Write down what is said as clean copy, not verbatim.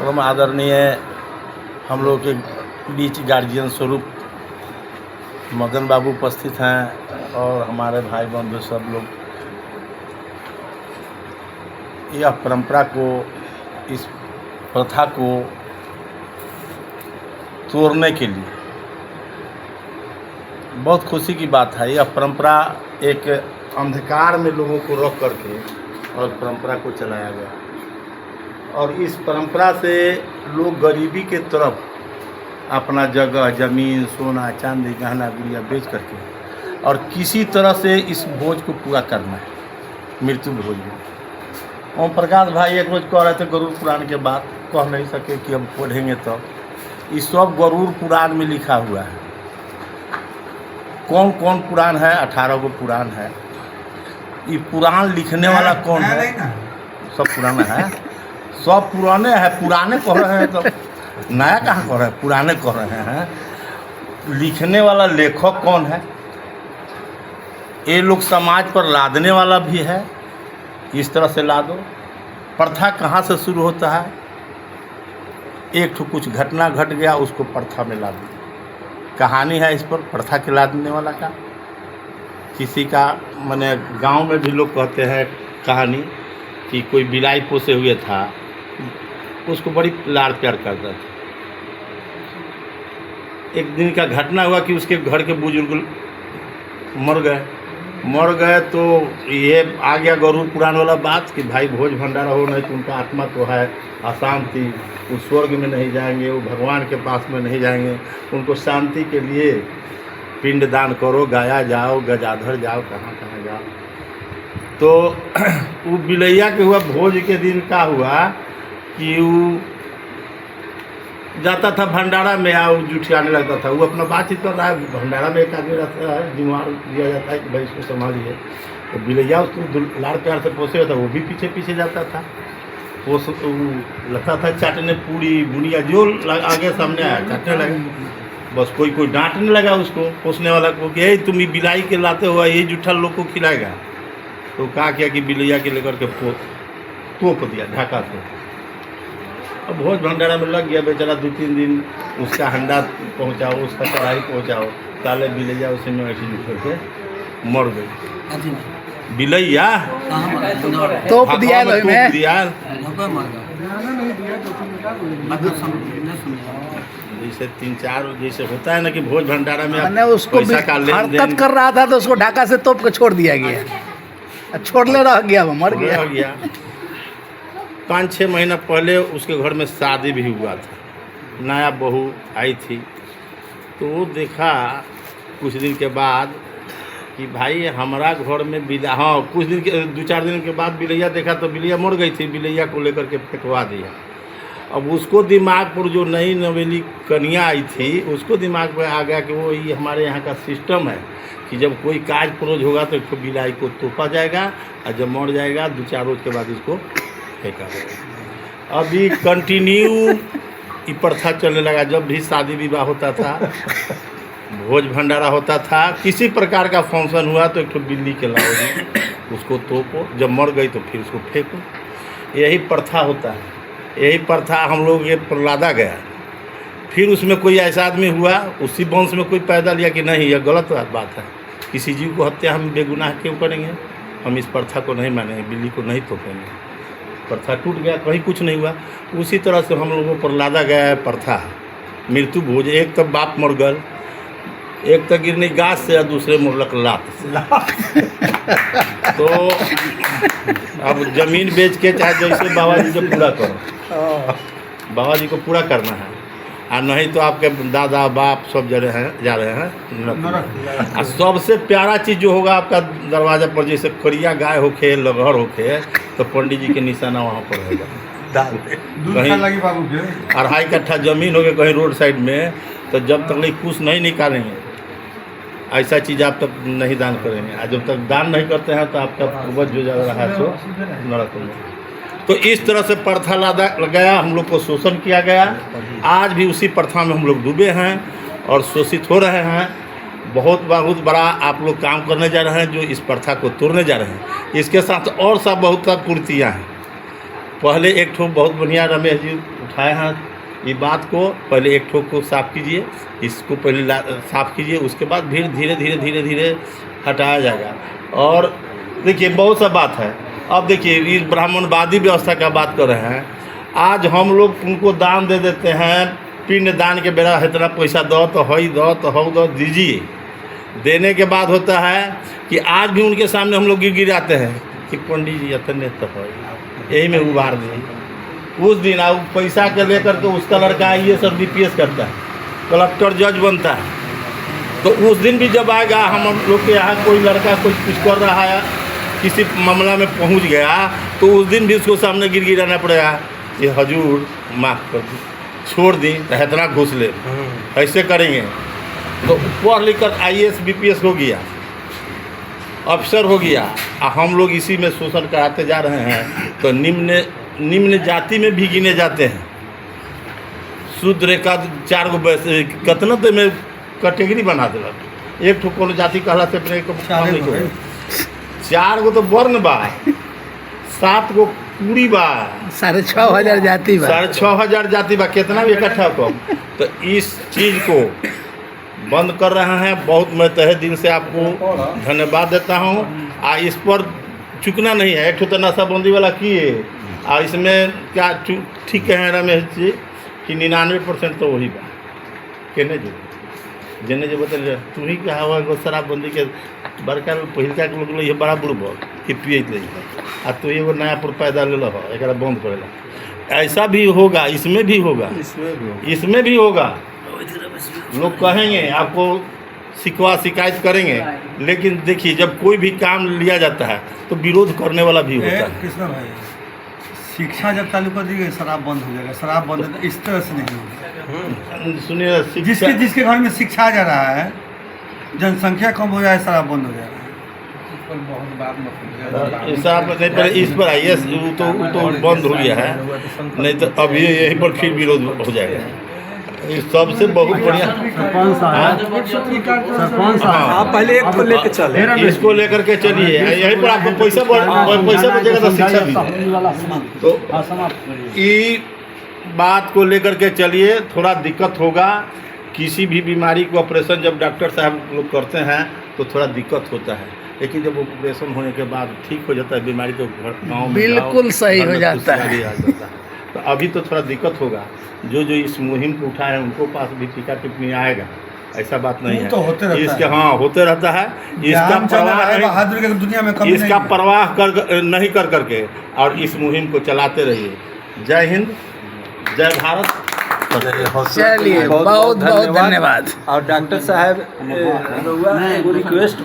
परम आदरणीय हम लोग के बीच गार्जियन स्वरूप मदन बाबू उपस्थित हैं और हमारे भाई बंधु सब लोग यह परंपरा को, इस प्रथा को तोड़ने के लिए बहुत खुशी की बात है। यह परंपरा एक अंधकार में लोगों को रोक करके और परंपरा को चलाया गया और इस परंपरा से लोग गरीबी के तरफ अपना जगह, ज़मीन, सोना, चांदी, गहना गुड़िया बेच करके और किसी तरह से इस बोझ को पूरा करना है, मृत्यु भोज में। ओम प्रकाश भाई एक रोज कह रहे थे गरुड़ पुराण के बाद, कह नहीं सके कि हम पढ़ेंगे तो इस सब गरुड़ पुराण में लिखा हुआ है। कौन कौन पुराण है? 18 गो पुराण है। ये पुराण लिखने वाला कौन है? सब पुराना है, सब पुराने हैं। पुराने कह रहे हैं तो नया कहाँ कह रहे हैं, पुराने कह रहे हैं। लिखने वाला लेखक कौन है? ये लोग समाज पर लादने वाला भी है। इस तरह से ला दो। प्रथा कहाँ से शुरू होता है? एक ठो कुछ घटना घट गया, उसको प्रथा में ला दो। कहानी है इस पर प्रथा के लादने वाला का। किसी का माने गांव में भी लोग कहते हैं कहानी कि कोई बिलाई पोसे हुए था, उसको बड़ी लाड़ प्यार करता था। एक दिन का घटना हुआ कि उसके घर के बुजुर्ग मर गए तो ये आ गया गरुड़ पुराण वाला बात कि भाई भोज भंडारा हो, नहीं तो उनका आत्मा तो है अशांति, वो स्वर्ग में नहीं जाएंगे, वो भगवान के पास में नहीं जाएंगे। उनको शांति के लिए पिंड दान करो, गाया जाओ, गजाधर जाओ, कहाँ कहाँ जाओ। तो वो बिलैया के हुआ भोज के दिन का हुआ कि वो जाता था भंडारा में, या वो जुठियाने लगता था। वो अपना बातचीत कर रहा है, भंडारा में एक आदमी रहता है, जिम्मेवार दिया जाता है कि भाई इसको संभालिए। तो बिलैया उसको लाड़ प्यार से पोसे हुआ था, वो भी पीछे पीछे जाता था। वो लगता था चाटने, पूरी बुनिया जो आगे सामने आया चाटने लगा। बस कोई डांटने लगा उसको, पोसने वाला को कि ये तुम बिलाई के लाते हुआ ये जूठा लोग को खिलाएगा। तो कहा क्या कि बिलैया के लेकर के तोप दिया ढाका से। अब भोज भंडारा में लग गया बेचारा। 2-3 दिन उसका हंडा पहुंचाओ, उसका कढ़ाई पहुंचाओ, ताले बिलैया उसी में ऐसी जुट करके मर गई। बिलैया तोप दिया जैसे 3-4 जैसे होता है ना कि भोज भंडारा में मैंने उसको हरकत कर रहा था तो उसको ढाका से तोप के छोड़ दिया गया। छोड़ले रह गया, वो मर गया। 5-6 महीना पहले उसके घर में शादी भी हुआ था, नया बहू आई थी। तो वो देखा कुछ दिन के बाद कि भाई हमारा घर में कुछ दिन के 2-4 दिन के बाद बिलैया देखा तो बिलैया मर गई थी। बिलैया को लेकर के फेंकवा दिया। अब उसको दिमाग पर, जो नई नवेली कन्या आई थी, उसको दिमाग पर आ गया कि वो ये हमारे यहाँ का सिस्टम है कि जब कोई काज परोज होगा तो एक बिलाई को तोपा जाएगा और जब मर जाएगा 2-4 रोज के बाद इसको फेंका जाएगा। अभी कंटिन्यू ये प्रथा चलने लगा। जब भी शादी विवाह होता था, भोज भंडारा होता था, किसी प्रकार का फंक्शन हुआ तो एक तो बिल्ली के लाओ, उसको तोपो, जब मर गई तो फिर उसको फेंको। यही प्रथा होता है। यही प्रथा हम लोग ये प्रलादा गया। फिर उसमें कोई ऐसा आदमी हुआ, उसी वंश में कोई पैदा लिया कि नहीं यह गलत बात है, किसी जीव को हत्या हम बेगुनाह क्यों करेंगे, हम इस प्रथा को नहीं मानेंगे, बिल्ली को नहीं तोपेंगे। प्रथा टूट गया, कहीं कुछ नहीं हुआ। उसी तरह से हम लोगों पर लादा गया है प्रथा मृत्यु भोज। एक तब बाप मर गल, एक तक गिरनी गाछ से और दूसरे मुरलक लात से। तो अब जमीन बेच के चाहे जैसे बाबा जी को पूरा करो, बाबा जी को पूरा करना है, और नहीं तो आपके दादा बाप सब जा रहे हैं। और सबसे प्यारा चीज़ जो होगा आपका दरवाजा पर, जैसे करिया गाय होके, लगहर होके, तो पंडित जी के निशाना वहाँ पर रहेगा। कहीं 2.5 कट्ठा जमीन होगी कहीं रोड साइड में, तो जब तक कुछ नहीं निकालेंगे ऐसा चीज़ आप तक नहीं दान करेंगे। और जब तक दान नहीं करते हैं तो आपका पूर्वज जो जा रहा है सो नरक में। तो इस तरह से प्रथा लादा लगाया, हम लोग को शोषण किया गया। आज भी उसी प्रथा में हम लोग डूबे हैं और शोषित हो रहे हैं। बहुत बड़ा आप लोग काम करने जा रहे हैं जो इस प्रथा को तोड़ने जा रहे हैं। इसके साथ और सब बहुत सा कुर्तियाँ हैं। पहले एक ठो बहुत बढ़िया रमेश जी उठाए हैं ये बात को, पहले एक ठोक को साफ़ कीजिए, इसको पहले साफ़ कीजिए, उसके बाद फिर धीरे धीरे धीरे धीरे हटाया जाएगा। और देखिए बहुत सा बात है। अब देखिए इस ब्राह्मणवादी व्यवस्था का बात कर रहे हैं, आज हम लोग उनको दान दे देते हैं, पिंड दान के बेरा इतना पैसा दो तो हई दो तो हो दो दीजिए। देने के बाद होता है कि आज भी उनके सामने हम लोग गिराते हैं कि पंडित जी इतने तो है, यही में उबार दें। उस दिन अब पैसा के लेकर के उसका लड़का IAS और DPS करता है, कलेक्टर जज बनता है, तो उस दिन भी जब आएगा हम लोग के यहाँ कोई लड़का कुछ कर रहा है, किसी मामला में पहुँच गया, तो उस दिन भी उसको सामने गिराना पड़ेगा, ये हजूर माफ़ कर दी, छोड़ दी तो इतना घूस ले, ऐसे करेंगे तो पढ़ लिख कर IAS BPS हो गया, अफसर हो गया, और हम लोग इसी में शोषण कराते जा रहे हैं। तो निम्न जाति में भी गिने जाते हैं। शूद्र का 4 गो कितना तो में कैटेगरी बना देलक, एक ठो कोनो जाति कहला से अपने को 4 गो तो वर्ण बा, 7 गो पूरी बा, 6,500 जाति बा, 6,500 जाति बा, कितना भी इकट्ठा को। तो इस चीज़ को बंद कर रहे हैं। बहुत मैं तहे दिल से आपको धन्यवाद देता हूँ। इस पर चुकना नहीं है। एक ठो तो नशाबंदी वाला किए, और इसमें क्या ठीक कहें रमेश जी कि 99% तो वही बा केने जो जेने जो बता तू ही कहा हुआ एगो शराबबंदी के बड़का पहिलका के लोग ये बड़ा बुढ़ कि पियत रही आ तो एगो नया पर पैदा ले हो एक बंद करेला। ऐसा भी होगा, इसमें भी होगा, इसमें भी होगा। लोग कहेंगे आपको शिकायत करेंगे, लेकिन देखिए जब कोई भी काम लिया जाता है तो विरोध करने वाला भी होता है। कृष्णा भाई, शिक्षा जब चालू कर दी गई शराब बंद हो जाएगा, शराब बंद इस तरह से नहीं होगा। सुनिए, जिसके घर में शिक्षा जा रहा है, जनसंख्या कम हो जाए, शराब बंद हो जाएगा। इस पर IAS तो बंद हो गया है, नहीं तो अब ये यहीं पर फिर विरोध हो जाएगा। सबसे बहुत बढ़िया सरपंच साहब, आप पहले एक को लेकर चले, इसको लेकर के चलिए, यहीं पर आपको पैसा बचेगा तो शिक्षा दीजिए। तो ये बात को लेकर के चलिए, थोड़ा दिक्कत होगा। किसी भी बीमारी को ऑपरेशन जब डॉक्टर साहब लोग करते हैं तो थोड़ा दिक्कत होता है, लेकिन जब ऑपरेशन होने के बाद ठीक हो जाता है बीमारी, तो गाँव में बिल्कुल सही हो जाता है। तो अभी तो थोड़ा दिक्कत होगा। जो इस मुहिम को उठाए हैं उनको पास भी टीका टिप्पणी आएगा, ऐसा बात नहीं है। तो होते रहता इसके है। हाँ होते रहता है। इसका परवाह दुनिया में कमी इसका नहीं। परवाह नहीं कर करके और इस मुहिम को चलाते रहिए। जय हिंद, जय भारत। चलिए, बहुत बहुत धन्यवाद। और डॉक्टर साहब रिक्वेस्ट